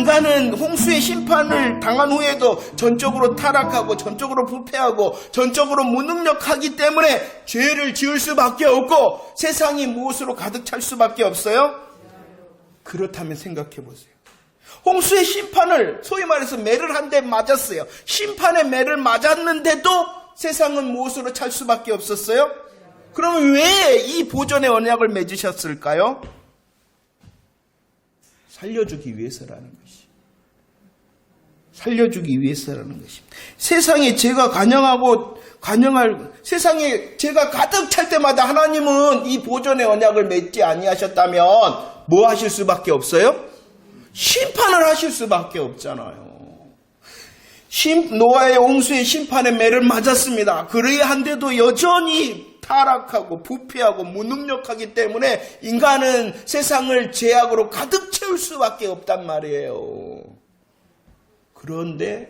인간은 홍수의 심판을 당한 후에도 전적으로 타락하고 전적으로 부패하고 전적으로 무능력하기 때문에 죄를 지을 수밖에 없고 세상이 무엇으로 가득 찰 수밖에 없어요? 그렇다면 생각해 보세요. 홍수의 심판을 소위 말해서 매를 한 대 맞았어요. 심판의 매를 맞았는데도 세상은 무엇으로 찰 수밖에 없었어요? 그러면 왜 이 보존의 언약을 맺으셨을까요? 살려주기 위해서라는 것이. 살려주기 위해서라는 것입니다. 세상에 죄가 세상에 죄가 가득 찰 때마다 하나님은 이 보존의 언약을 맺지 아니하셨다면 뭐 하실 수밖에 없어요? 심판을 하실 수밖에 없잖아요. 노아의 홍수의 심판의 매를 맞았습니다. 그러한데도 여전히 타락하고 부패하고 무능력하기 때문에 인간은 세상을 죄악으로 가득 채울 수밖에 없단 말이에요. 그런데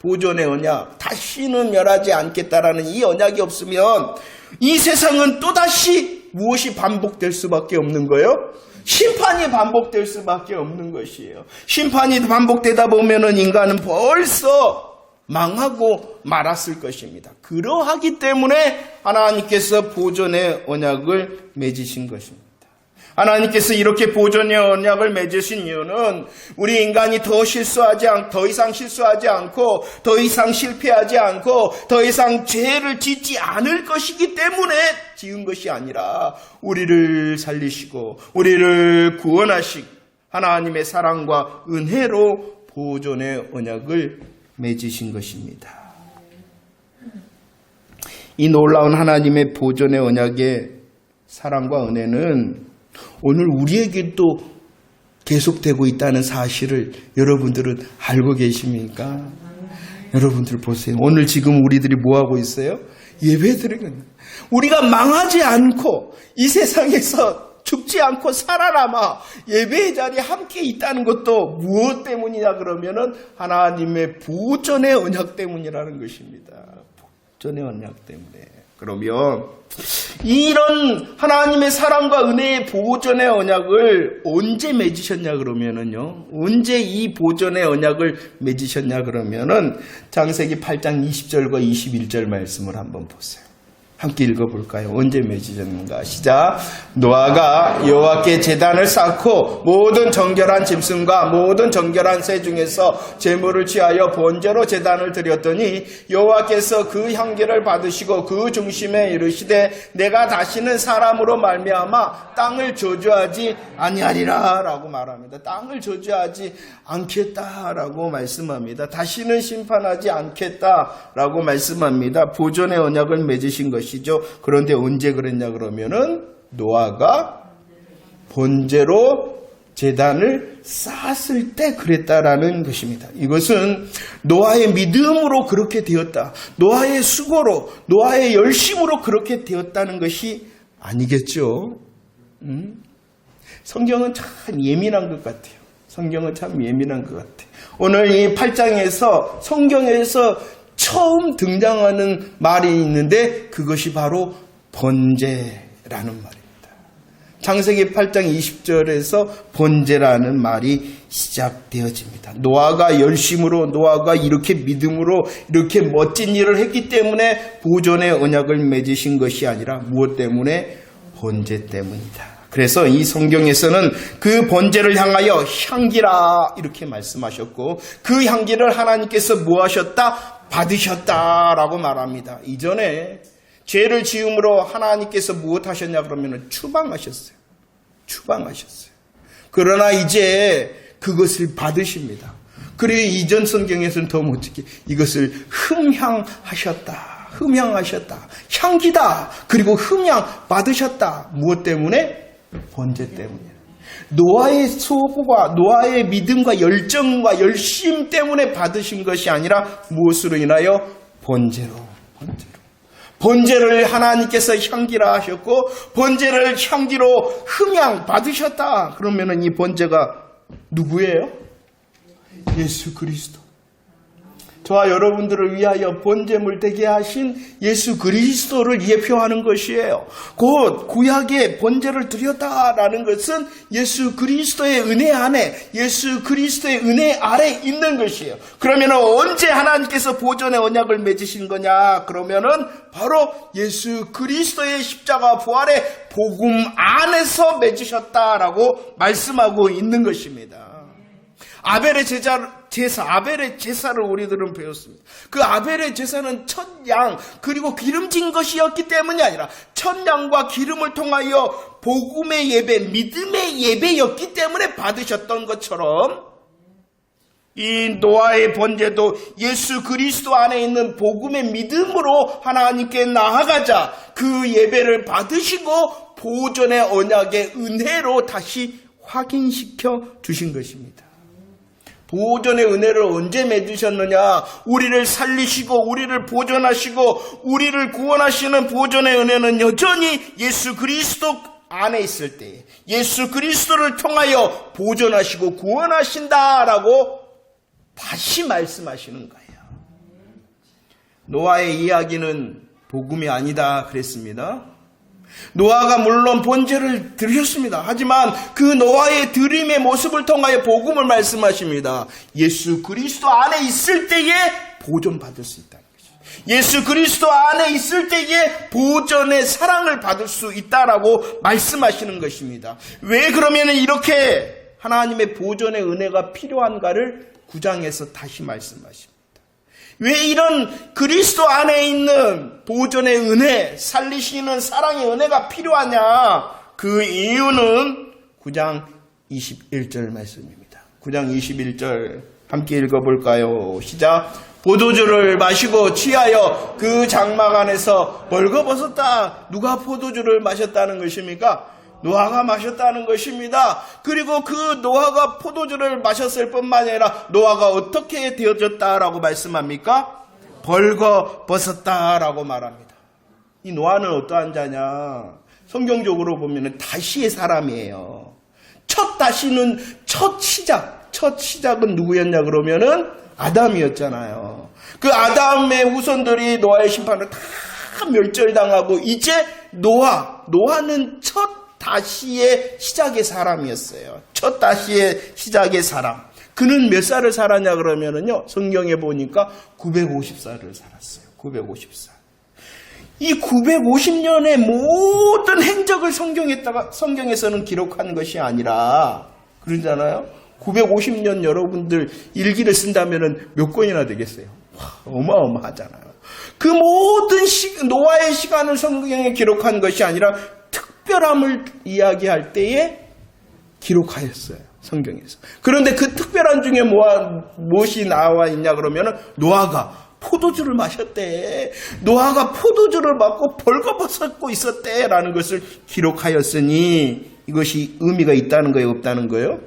보존의 언약, 다시는 멸하지 않겠다라는 이 언약이 없으면 이 세상은 또다시 무엇이 반복될 수밖에 없는 거예요? 심판이 반복될 수밖에 없는 것이에요. 심판이 반복되다 보면은 인간은 벌써 망하고 말았을 것입니다. 그러하기 때문에 하나님께서 보존의 언약을 맺으신 것입니다. 하나님께서 이렇게 보존의 언약을 맺으신 이유는 우리 인간이 더 이상 실수하지 않고 더 이상 실패하지 않고 더 이상 죄를 짓지 않을 것이기 때문에 지은 것이 아니라 우리를 살리시고 우리를 구원하시고 하나님의 사랑과 은혜로 보존의 언약을 맺으신 것입니다. 이 놀라운 하나님의 보존의 언약의 사랑과 은혜는 오늘 우리에게도 계속되고 있다는 사실을 여러분들은 알고 계십니까? 여러분들 보세요. 오늘 지금 우리들이 뭐하고 있어요? 예배드리는 우리가 망하지 않고 이 세상에서 죽지 않고 살아남아 예배의 자리에 함께 있다는 것도 무엇 때문이냐 그러면은 하나님의 보존의 언약 때문이라는 것입니다. 보존의 언약 때문에. 그러면 이런 하나님의 사랑과 은혜의 보존의 언약을 언제 맺으셨냐 그러면은요. 언제 이 보존의 언약을 맺으셨냐 그러면은 창세기 8장 20절과 21절 말씀을 한번 보세요. 함께 읽어볼까요? 언제 맺으셨는가? 시작. 노아가 여호와께 제단을 쌓고 모든 정결한 짐승과 모든 정결한 새 중에서 제물을 취하여 번제로 제단을 드렸더니 여호와께서 그 향기를 받으시고 그 중심에 이르시되 내가 다시는 사람으로 말미암아 땅을 저주하지 아니하리라 라고 말합니다. 땅을 저주하지 않겠다라고 말씀합니다. 다시는 심판하지 않겠다라고 말씀합니다. 보존의 언약을 맺으신 것이죠. 그런데 언제 그랬냐 그러면은 노아가 번제로 제단을 쌓았을 때 그랬다라는 것입니다. 이것은 노아의 믿음으로 그렇게 되었다. 노아의 수고로, 노아의 열심으로 그렇게 되었다는 것이 아니겠죠. 성경은 참 예민한 것 같아요. 성경은 참 예민한 것 같아요. 오늘 이 8장에서 성경에서 처음 등장하는 말이 있는데 그것이 바로 번제라는 말입니다. 창세기 8장 20절에서 번제라는 말이 시작되어집니다. 노아가 열심으로, 노아가 이렇게 믿음으로 이렇게 멋진 일을 했기 때문에 보존의 언약을 맺으신 것이 아니라 무엇 때문에? 번제 때문이다. 그래서 이 성경에서는 그 번제를 향하여 향기라 이렇게 말씀하셨고 그 향기를 하나님께서 뭐 하셨다? 받으셨다라고 말합니다. 이전에 죄를 지음으로 하나님께서 무엇 하셨냐 그러면 추방하셨어요. 추방하셨어요. 그러나 이제 그것을 받으십니다. 그리고 이전 성경에서는 더 멋지게 이것을 흠향하셨다. 흠향하셨다. 향기다. 그리고 흠향 받으셨다. 무엇 때문에? 번제 때문에. 노아의 수고가, 노아의 믿음과 열정과 열심 때문에 받으신 것이 아니라 무엇으로 인하여? 번제로. 번제를 하나님께서 향기라 하셨고 번제를 향기로 흠향 받으셨다. 그러면은 이 번제가 누구예요? 예수 그리스도. 저와 여러분들을 위하여 번제물 되게 하신 예수 그리스도를 예표하는 것이에요. 곧 구약의 번제를 드렸다라는 것은 예수 그리스도의 은혜 안에, 예수 그리스도의 은혜 아래 있는 것이에요. 그러면 언제 하나님께서 보존의 언약을 맺으신 거냐? 그러면은 바로 예수 그리스도의 십자가 부활의 복음 안에서 맺으셨다라고 말씀하고 있는 것입니다. 아벨의 제사를 우리들은 배웠습니다. 그 아벨의 제사는 첫 양 그리고 기름진 것이었기 때문이 아니라 첫 양과 기름을 통하여 복음의 예배, 믿음의 예배였기 때문에 받으셨던 것처럼 이 노아의 번제도 예수 그리스도 안에 있는 복음의 믿음으로 하나님께 나아가자 그 예배를 받으시고 보존의 언약의 은혜로 다시 확인시켜 주신 것입니다. 보존의 은혜를 언제 맺으셨느냐? 우리를 살리시고 우리를 보존하시고 우리를 구원하시는 보존의 은혜는 여전히 예수 그리스도 안에 있을 때 예수 그리스도를 통하여 보존하시고 구원하신다라고 다시 말씀하시는 거예요. 노아의 이야기는 복음이 아니다 그랬습니다. 노아가 물론 번제를 드렸습니다. 하지만 그 노아의 드림의 모습을 통하여 복음을 말씀하십니다. 예수 그리스도 안에 있을 때에 보존받을 수 있다는 것이죠. 예수 그리스도 안에 있을 때에 보존의 사랑을 받을 수 있다라고 말씀하시는 것입니다. 왜 그러면 이렇게 하나님의 보존의 은혜가 필요한가를 9장에서 다시 말씀하십니다. 왜 이런 그리스도 안에 있는 보존의 은혜, 살리시는 사랑의 은혜가 필요하냐? 그 이유는 9장 21절 말씀입니다. 9장 21절 함께 읽어볼까요? 시작. 포도주를 마시고 취하여 그 장막 안에서 벌거벗었다. 누가 포도주를 마셨다는 것입니까? 노아가 마셨다는 것입니다. 그리고 그 노아가 포도주를 마셨을 뿐만 아니라 노아가 어떻게 되어졌다라고 말씀합니까? 벌거벗었다라고 말합니다. 이 노아는 어떠한 자냐? 성경적으로 보면 다시의 사람이에요. 첫 시작은 누구였냐 그러면은 아담이었잖아요. 그 아담의 후손들이 노아의 심판을 다 멸절당하고 이제 노아는 첫 다시의 시작의 사람이었어요. 첫 다시의 시작의 사람. 그는 몇 살을 살았냐 그러면은요, 성경에 보니까 950살을 살았어요. 950살. 이 950년의 모든 행적을 성경에서는 기록한 것이 아니라, 그러잖아요. 950년 여러분들 일기를 쓴다면은 몇 권이나 되겠어요? 와, 어마어마하잖아요. 그 모든 노아의 시간을 성경에 기록한 것이 아니라 특별함을 이야기할 때에 기록하였어요. 성경에서. 그런데 그 특별한 중에 무엇이 나와 있냐 그러면 노아가 포도주를 마셨대. 노아가 포도주를 맞고 벌거벗고 있었대라는 것을 기록하였으니 이것이 의미가 있다는 거예요? 없다는 거예요?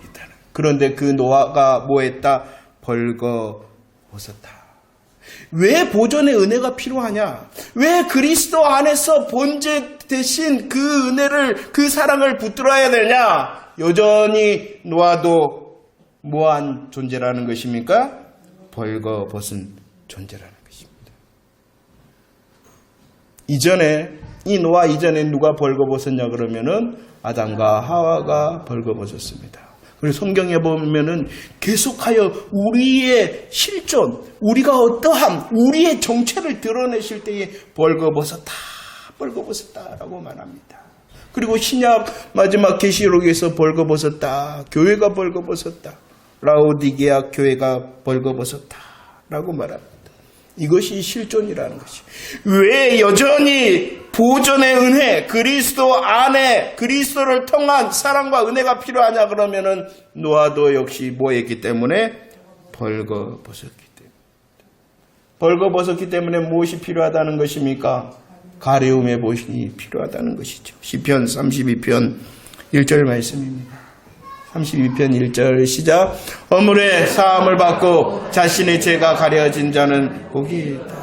있다는. 그런데 그 노아가 뭐했다? 벌거벗었다. 왜 보존의 은혜가 필요하냐? 왜 그리스도 안에서 번제 대신 그 은혜를, 그 사랑을 붙들어야 되냐? 여전히 노아도 뭐한 존재라는 것입니까? 벌거벗은 존재라는 것입니다. 이 노아 이전에 누가 벌거벗었냐 그러면은 아담과 하와가 벌거벗었습니다. 그리고 성경에 보면은 계속하여 우리의 실존, 우리가 어떠함, 우리의 정체를 드러내실 때에 벌거벗었다라고 말합니다. 그리고 신약 마지막 계시록에서 벌거벗었다, 교회가 벌거벗었다, 라오디게아 교회가 벌거벗었다라고 말합니다. 이것이 실존이라는 것이. 왜 여전히 보존의 은혜, 그리스도 안에 그리스도를 통한 사랑과 은혜가 필요하냐 그러면은 노아도 역시 뭐했기 때문에? 벌거벗었기 때문에. 벌거벗었기 때문에 무엇이 필요하다는 것입니까? 가려움의 못이 필요하다는 것이죠. 시편 32편 1절 말씀입니다. 32편 1절 시작. 허물의 사함을 받고 자신의 죄가 가려진 자는 복이 있다.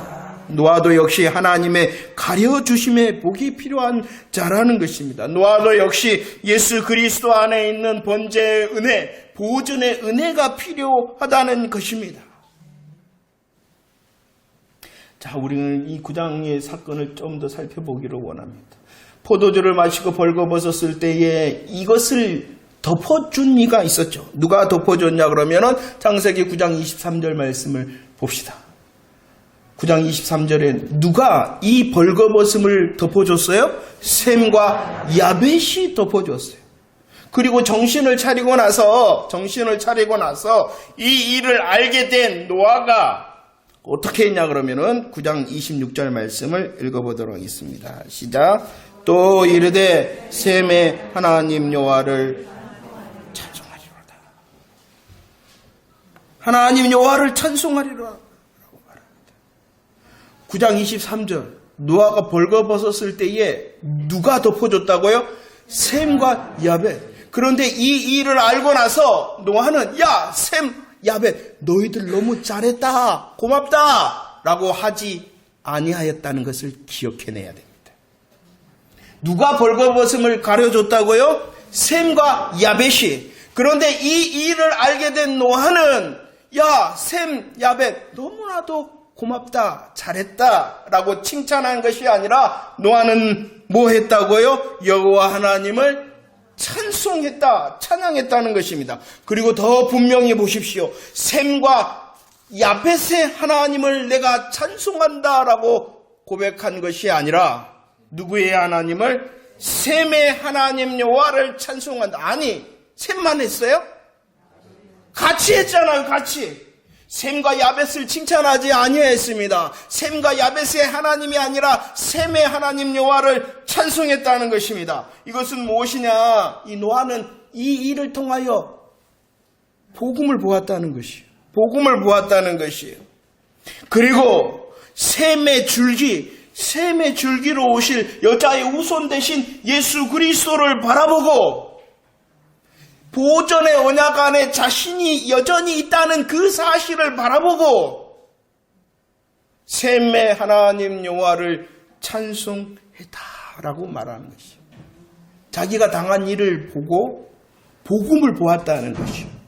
노아도 역시 하나님의 가려주심의 복이 필요한 자라는 것입니다. 노아도 역시 예수 그리스도 안에 있는 번제의 은혜, 보존의 은혜가 필요하다는 것입니다. 자, 우리는 이 9장의 사건을 좀 더 살펴보기를 원합니다. 포도주를 마시고 벌거벗었을 때에 이것을 덮어준 이가 있었죠. 누가 덮어줬냐 그러면은 창세기 9장 23절 말씀을 봅시다. 9장 23절에 누가 이 벌거벗음을 덮어줬어요? 셈과 야벳이 덮어줬어요. 그리고 정신을 차리고 나서 이 일을 알게 된 노아가 어떻게 했냐 그러면은 9장 26절 말씀을 읽어보도록 하겠습니다. 시작. 또 이르되 셈의 하나님 여호와를 찬송하리로다. 하나님 여호와를 찬송하리로다 라고 말합니다. 9장 23절 노아가 벌거벗었을 때에 누가 덮어줬다고요? 셈과 야벳. 그런데 이 일을 알고 나서 노아는 야 셈 야벳 너희들 너무 잘했다 고맙다 라고 하지 아니하였다는 것을 기억해내야 됩니다. 누가 벌거벗음을 가려줬다고요? 셈과 야벳이. 그런데 이 일을 알게 된 노아는 야 셈 야벳 너무나도 고맙다 잘했다 라고 칭찬한 것이 아니라 노아는 뭐 했다고요? 여호와 하나님을 찬송했다 찬양했다는 것입니다. 그리고 더 분명히 보십시오. 셈과 야벳의 하나님을 내가 찬송한다 라고 고백한 것이 아니라 누구의 하나님을? 셈의 하나님 여호와를 찬송한다. 아니 셈만 했어요? 같이 했잖아요. 같이. 셈과 야벳을 칭찬하지 아니했습니다. 셈과 야벳의 하나님이 아니라 셈의 하나님 여호와를 찬송했다는 것입니다. 이것은 무엇이냐? 이 노아는 이 일을 통하여 복음을 보았다는 것이에요. 복음을 보았다는 것이에요. 그리고 셈의 줄기로 오실 여자의 후손 대신 예수 그리스도를 바라보고 보존의 언약 안에 자신이 여전히 있다는 그 사실을 바라보고 셈의 하나님 여호와를 찬송했다라고 말하는 것이에요. 자기가 당한 일을 보고 복음을 보았다는 것이에요.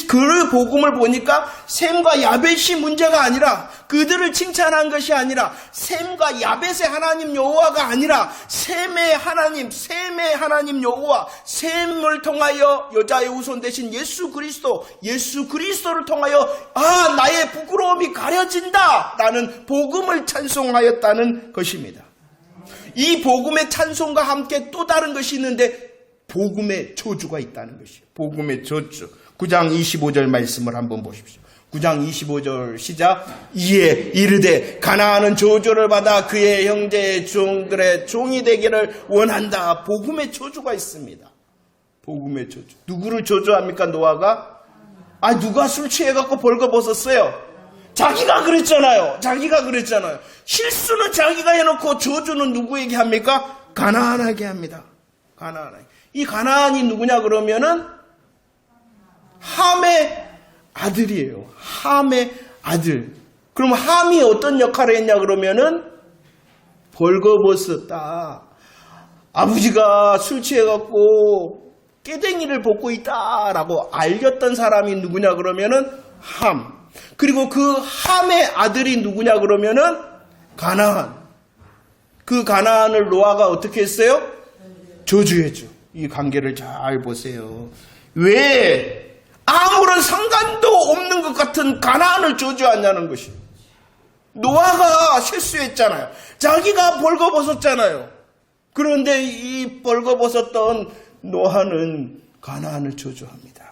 그 복음을 보니까 셈과 야벳이 문제가 아니라 그들을 칭찬한 것이 아니라 셈과 야벳의 하나님 여호와가 아니라 셈의 하나님 여호와 셈을 통하여 여자의 후손 대신 예수 그리스도를 통하여 나의 부끄러움이 가려진다 라는 복음을 찬송하였다는 것입니다. 이 복음의 찬송과 함께 또 다른 것이 있는데 복음의 저주가 있다는 것이에요. 복음의 저주. 9장 25절 말씀을 한번 보십시오. 9장 25절 시작. 이에 이르되 가나안은 저주를 받아 그의 형제의 종들의 종이 되기를 원한다. 복음의 저주가 있습니다. 복음의 저주. 누구를 저주합니까? 노아가? 누가 술 취해갖고 벌거벗었어요? 자기가 그랬잖아요. 실수는 자기가 해놓고 저주는 누구에게 합니까? 가나안에게 합니다. 가나안에게. 이 가나안이 누구냐 그러면은 함의 아들이에요. 함의 아들. 그럼 함이 어떤 역할을 했냐 그러면은 벌거벗었다. 아버지가 술 취해갖고 깨댕이를 벗고 있다라고 알렸던 사람이 누구냐 그러면은 함. 그리고 그 함의 아들이 누구냐 그러면은 가나안. 그 가나안을 노아가 어떻게 했어요? 저주했죠. 이 관계를 잘 보세요. 왜 아무런 상관도 없는 것 같은 가나안을 저주하냐는 것이. 노아가 실수했잖아요. 자기가 벌거벗었잖아요. 그런데 이 벌거벗었던 노아는 가나안을 저주합니다.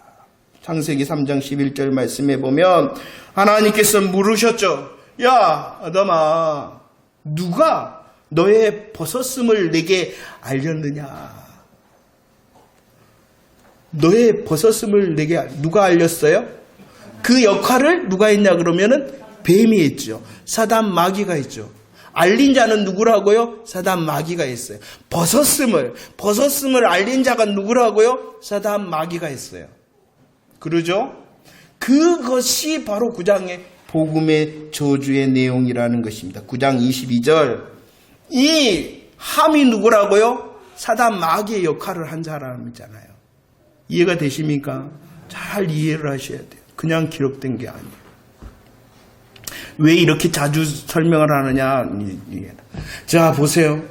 창세기 3장 11절 말씀에 보면 하나님께서 물으셨죠. 야 아담아, 누가 너의 벗었음을 내게 알렸느냐? 너의 벗었음을 내게 누가 알렸어요? 그 역할을 누가 했냐 그러면은 뱀이 했죠. 사단 마귀가 했죠. 알린 자는 누구라고요? 사단 마귀가 했어요. 벗었음을 알린 자가 누구라고요? 사단 마귀가 했어요. 그러죠? 그것이 바로 9장의 복음의 저주의 내용이라는 것입니다. 9장 22절. 이 함이 누구라고요? 사단 마귀의 역할을 한 사람이잖아요. 이해가 되십니까? 잘 이해를 하셔야 돼요. 그냥 기록된 게 아니에요. 왜 이렇게 자주 설명을 하느냐. 자, 보세요.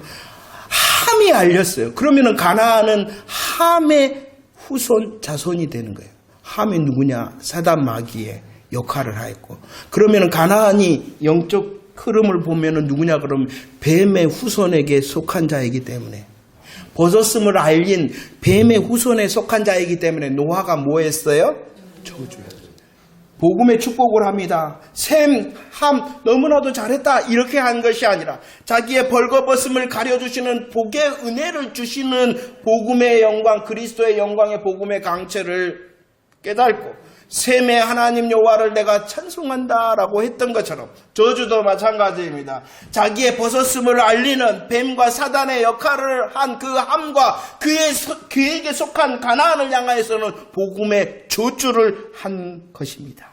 함이 알렸어요. 그러면은 가나안은 함의 후손 자손이 되는 거예요. 함이 누구냐? 사단 마귀의 역할을 하였고. 그러면은 가나안이 영적 흐름을 보면은 누구냐? 그러면 뱀의 후손에게 속한 자이기 때문에, 벗었음을 알린 뱀의 후손에 속한 자이기 때문에 노아가 뭐 했어요? 저주였어요. 복음의 축복을 합니다. 셈, 함, 너무나도 잘했다 이렇게 한 것이 아니라 자기의 벌거벗음을 가려주시는 복의 은혜를 주시는 복음의 영광, 그리스도의 영광의 복음의 강체를 깨닫고 셈의 하나님 여호와를 내가 찬송한다라고 했던 것처럼 저주도 마찬가지입니다. 자기의 벗었음을 알리는 뱀과 사단의 역할을 한 그 함과 그에게 속한 가나안을 향하여서는 복음의 저주를 한 것입니다.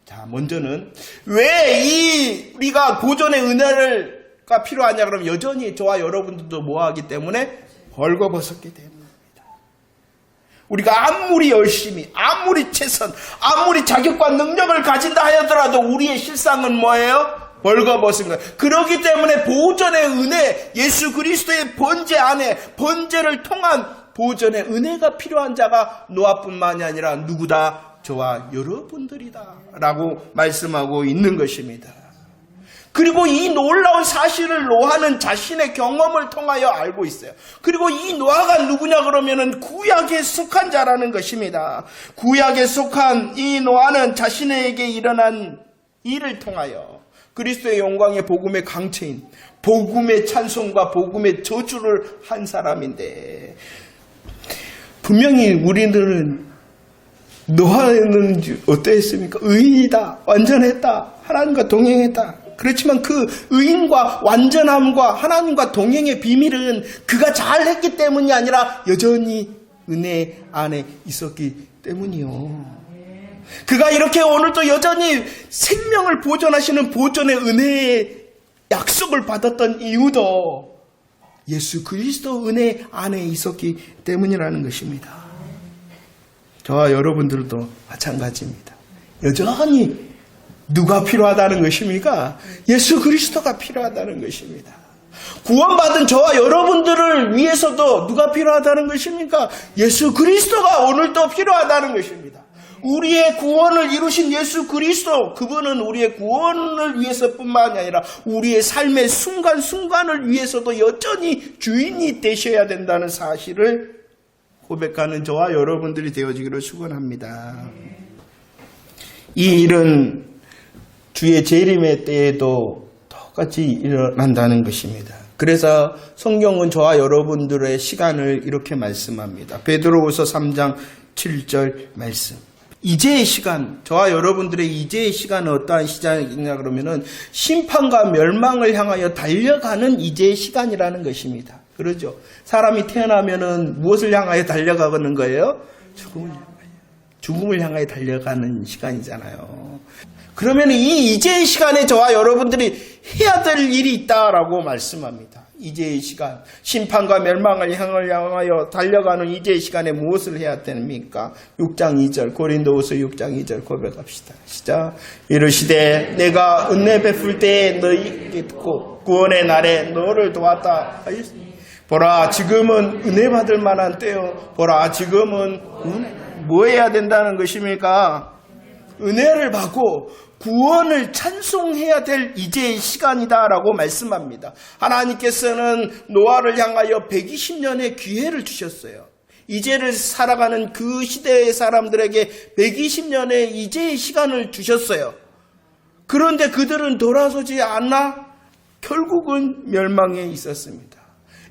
자, 먼저는 왜 우리가 보존의 은혜가 필요하냐 그러면 여전히 저와 여러분들도 뭐하기 때문에 벌거벗었기 때문에. 우리가 아무리 열심히, 아무리 최선, 아무리 자격과 능력을 가진다 하더라도 우리의 실상은 뭐예요? 벌거벗은 거예요. 그렇기 때문에 보존의 은혜, 예수 그리스도의 번제 안에 번제를 통한 보존의 은혜가 필요한 자가 노아뿐만이 아니라 누구다? 저와 여러분들이다 라고 말씀하고 있는 것입니다. 그리고 이 놀라운 사실을 노아는 자신의 경험을 통하여 알고 있어요. 그리고 이 노아가 누구냐 그러면은 구약에 속한 자라는 것입니다. 구약에 속한 이 노아는 자신에게 일어난 일을 통하여 그리스도의 영광의 복음의 강체인 복음의 찬송과 복음의 저주를 한 사람인데, 분명히 우리들은 노아는 어떠했습니까? 의인이다, 완전했다, 하나님과 동행했다. 그렇지만 그 의인과 완전함과 하나님과 동행의 비밀은 그가 잘했기 때문이 아니라 여전히 은혜 안에 있었기 때문이요. 그가 이렇게 오늘도 여전히 생명을 보존하시는 보존의 은혜의 약속을 받았던 이유도 예수 그리스도 은혜 안에 있었기 때문이라는 것입니다. 저와 여러분들도 마찬가지입니다. 여전히 누가 필요하다는 것입니까? 예수 그리스도가 필요하다는 것입니다. 구원받은 저와 여러분들을 위해서도 누가 필요하다는 것입니까? 예수 그리스도가 오늘도 필요하다는 것입니다. 우리의 구원을 이루신 예수 그리스도, 그분은 우리의 구원을 위해서뿐만 아니라 우리의 삶의 순간순간을 위해서도 여전히 주인이 되셔야 된다는 사실을 고백하는 저와 여러분들이 되어지기를 축원합니다. 이 일은 주의 재림의 때에도 똑같이 일어난다는 것입니다. 그래서 성경은 저와 여러분들의 시간을 이렇게 말씀합니다. 베드로후서 3장 7절 말씀. 이제의 시간, 저와 여러분들의 이제의 시간은 어떠한 시간이냐 그러면은 심판과 멸망을 향하여 달려가는 이제의 시간이라는 것입니다. 그러죠? 사람이 태어나면은 무엇을 향하여 달려가는 거예요? 죽음을 향하여 달려가는 시간이잖아요. 그러면 이 이제의 시간에 저와 여러분들이 해야 될 일이 있다라고 말씀합니다. 이제의 시간, 심판과 멸망을 향하여 달려가는 이제의 시간에 무엇을 해야 됩니까? 6장 2절, 고린도후서 6장 2절 고백합시다. 시작. 이르시되 내가 은혜 베풀 때에 너희에게 듣고 구원의 날에 너를 도왔다 하였으니 보라 지금은 은혜 받을 만한 때요. 보라 지금은 뭐 해야 된다는 것입니까? 은혜를 받고 구원을 찬송해야 될 이제의 시간이다라고 말씀합니다. 하나님께서는 노아를 향하여 120년의 기회를 주셨어요. 이제를 살아가는 그 시대의 사람들에게 120년의 이제의 시간을 주셨어요. 그런데 그들은 돌아서지 않아 결국은 멸망에 있었습니다.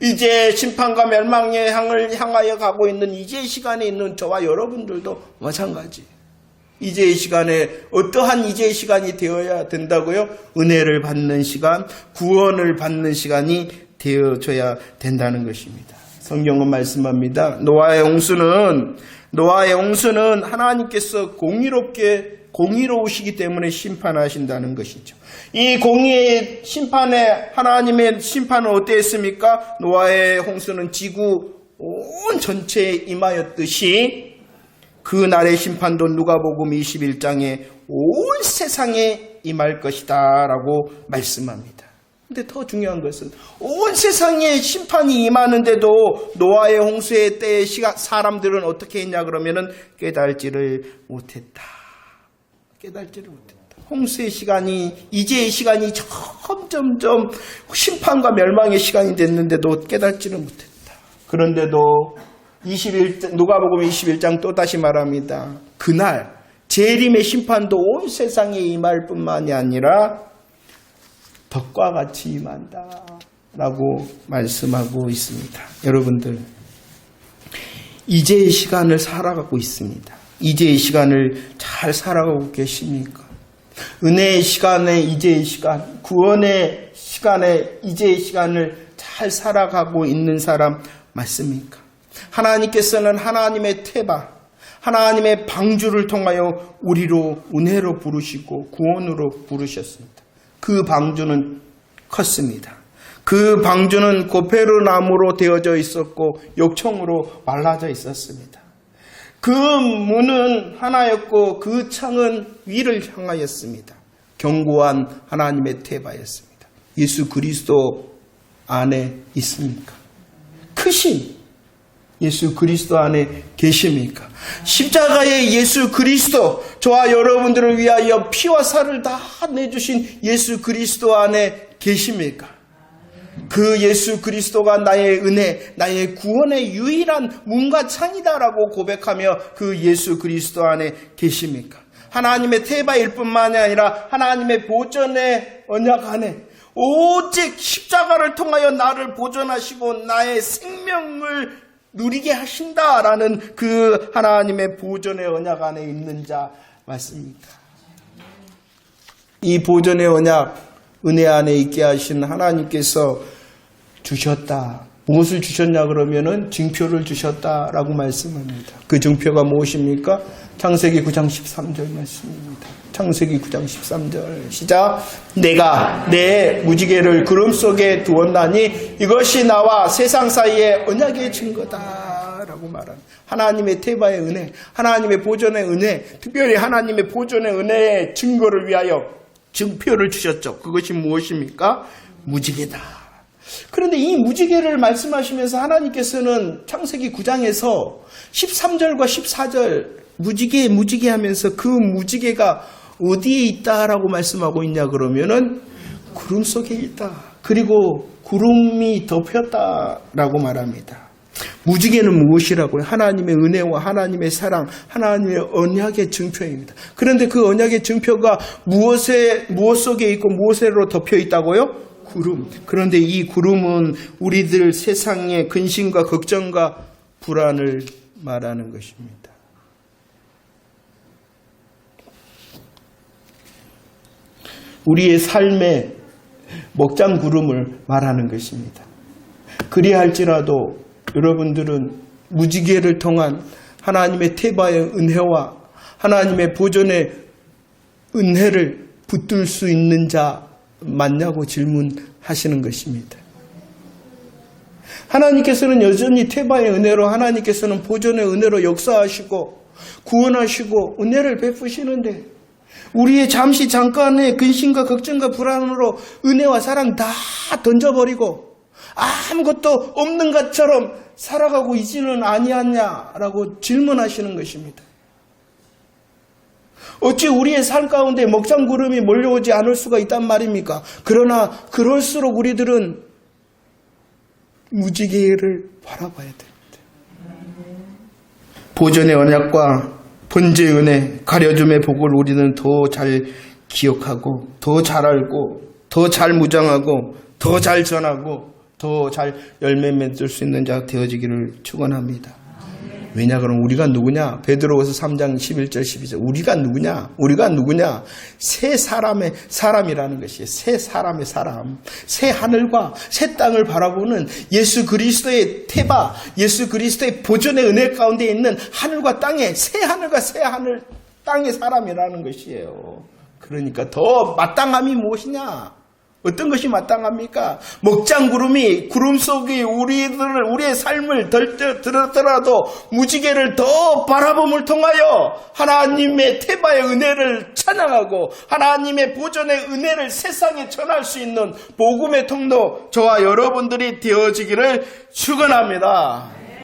이제 심판과 멸망의 향을 향하여 가고 있는 이제의 시간에 있는 저와 여러분들도 마찬가지. 이제의 시간에 어떠한 이제의 시간이 되어야 된다고요? 은혜를 받는 시간, 구원을 받는 시간이 되어져야 된다는 것입니다. 성경은 말씀합니다. 노아의 홍수는 하나님께서 공의로우시기 때문에 심판하신다는 것이죠. 이 공의의 심판에 하나님의 심판은 어땠습니까? 노아의 홍수는 지구 온 전체에 임하였듯이 그 날의 심판도 누가복음 21장에 온 세상에 임할 것이다 라고 말씀합니다. 근데 더 중요한 것은 온 세상에 심판이 임하는데도 노아의 홍수의 때에 사람들은 어떻게 했냐 그러면은 깨달지를 못했다. 깨달지를 못했다. 홍수의 시간이, 이제의 시간이 점점점 심판과 멸망의 시간이 됐는데도 깨달지를 못했다. 그런데도 누가복음 21장 또다시 말합니다. 그날 재림의 심판도 온 세상에 임할 뿐만이 아니라 덕과 같이 임한다 라고 말씀하고 있습니다. 여러분들, 이제의 시간을 살아가고 있습니다. 이제의 시간을 잘 살아가고 계십니까? 은혜의 시간에 이제의 시간, 구원의 시간에 이제의 시간을 잘 살아가고 있는 사람 맞습니까? 하나님께서는 하나님의 태바, 하나님의 방주를 통하여 우리로 은혜로 부르시고 구원으로 부르셨습니다. 그 방주는 컸습니다. 그 방주는 고페르 나무로 되어져 있었고 욕청으로 말라져 있었습니다. 그 문은 하나였고 그 창은 위를 향하였습니다. 견고한 하나님의 태바였습니다. 예수 그리스도 안에 있습니까? 크신 예수 그리스도 안에 계십니까? 십자가의 예수 그리스도, 저와 여러분들을 위하여 피와 살을 다 내주신 예수 그리스도 안에 계십니까? 그 예수 그리스도가 나의 은혜, 나의 구원의 유일한 문과 창이다라고 고백하며 그 예수 그리스도 안에 계십니까? 하나님의 태바일 뿐만이 아니라 하나님의 보전의 언약 안에 오직 십자가를 통하여 나를 보존하시고 나의 생명을 누리게 하신다라는 그 하나님의 보존의 언약 안에 있는 자 맞습니까? 이 보존의 언약, 은혜 안에 있게 하신 하나님께서 주셨다. 무엇을 주셨냐 그러면은 증표를 주셨다라고 말씀합니다. 그 증표가 무엇입니까? 창세기 9장 13절 말씀입니다. 창세기 9장 13절 시작. 내가 내 무지개를 구름 속에 두었나니 이것이 나와 세상 사이의 언약의 증거다 라고 말합니다. 하나님의 태바의 은혜, 하나님의 보존의 은혜, 특별히 하나님의 보존의 은혜의 증거를 위하여 증표를 주셨죠. 그것이 무엇입니까? 무지개다. 그런데 이 무지개를 말씀하시면서 하나님께서는 창세기 9장에서 13절과 14절 무지개 하면서 그 무지개가 어디에 있다라고 말씀하고 있냐 그러면은 구름 속에 있다. 그리고 구름이 덮였다라고 말합니다. 무지개는 무엇이라고요? 하나님의 은혜와 하나님의 사랑, 하나님의 언약의 증표입니다. 그런데 그 언약의 증표가 무엇 속에 있고 무엇으로 덮여 있다고요? 구름. 그런데 이 구름은 우리들 세상의 근심과 걱정과 불안을 말하는 것입니다. 우리의 삶의 먹장 구름을 말하는 것입니다. 그리할지라도 여러분들은 무지개를 통한 하나님의 태바의 은혜와 하나님의 보존의 은혜를 붙들 수 있는 자 맞냐고 질문하시는 것입니다. 하나님께서는 여전히 태바의 은혜로, 하나님께서는 보존의 은혜로 역사하시고 구원하시고 은혜를 베푸시는데 우리의 잠깐의 근심과 걱정과 불안으로 은혜와 사랑 다 던져버리고 아무것도 없는 것처럼 살아가고 있지는 아니하냐라고 질문하시는 것입니다. 어찌 우리의 삶 가운데 먹장구름이 몰려오지 않을 수가 있단 말입니까? 그러나 그럴수록 우리들은 무지개를 바라봐야 됩니다. 보존의 언약과 번제의 은혜, 가려줌의 복을 우리는 더 잘 기억하고 더 잘 알고 더 잘 무장하고 더 잘 전하고 더 잘 열매 맺을 수 있는 자가 되어지기를 축원합니다. 왜냐 그럼 우리가 누구냐? 베드로후서 3장 11절 12절 우리가 누구냐? 우리가 누구냐? 새 사람의 사람이라는 것이에요. 새 사람의 사람. 새 하늘과 새 땅을 바라보는 예수 그리스도의 태바, 예수 그리스도의 보존의 은혜 가운데 있는 하늘과 땅의 새 하늘과 새 하늘 땅의 사람이라는 것이에요. 그러니까 더 마땅함이 무엇이냐? 어떤 것이 마땅합니까? 먹장구름이 구름 속이 우리의 삶을 들었더라도 무지개를 더 바라봄을 통하여 하나님의 태바의 은혜를 찬양하고 하나님의 보존의 은혜를 세상에 전할 수 있는 복음의 통로 저와 여러분들이 되어지기를 축원합니다.